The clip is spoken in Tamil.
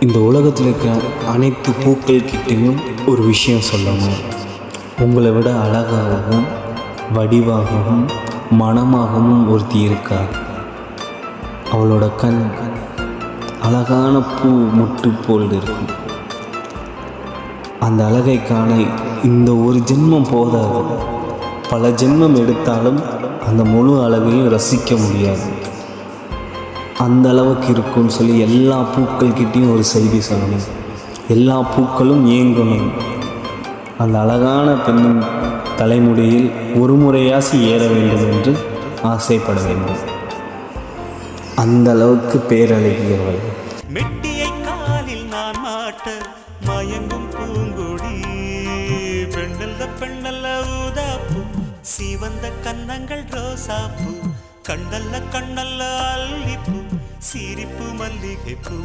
இந்த உலகத்தில் இருக்கிற அனைத்து பூக்கள் கிட்டையும் ஒரு விஷயம் சொல்லணும். உங்களை விட அழகாகவும் வடிவாகவும் மனமாகவும் ஒருத்தி இருக்கா. அவளோட கண் அழகான பூ முட்டு போல் இருக்கும். அந்த அழகை காண இந்த ஒரு ஜென்மம் போதாது. பல ஜென்மம் எடுத்தாலும் அந்த முழு அழகையும் ரசிக்க முடியாது. அந்த அளவுக்கு இருக்கும்னு சொல்லி எல்லா பூக்கள்கிட்டையும் ஒரு செய்தி சொல்லணும். எல்லா பூக்களும் ஏங்கணும். அந்த அழகான பெண்ணின் தலைமுடியில் ஒரு முறையாசி ஏற வேண்டும் என்று ஆசைப்பட வேண்டும். அந்த அளவுக்கு பேரழகியவள். மெட்டியை காலில் நான் மாட்ட மயங்கும் பூங்கொடி, பெண்ணல்ல ஊதாப்பு, சிவந்த கன்னங்கள் ரோசாப்பு, கண்ணல்ல அல்லிப்பூ, சிரிப்பு மல்லிகைப்பூ.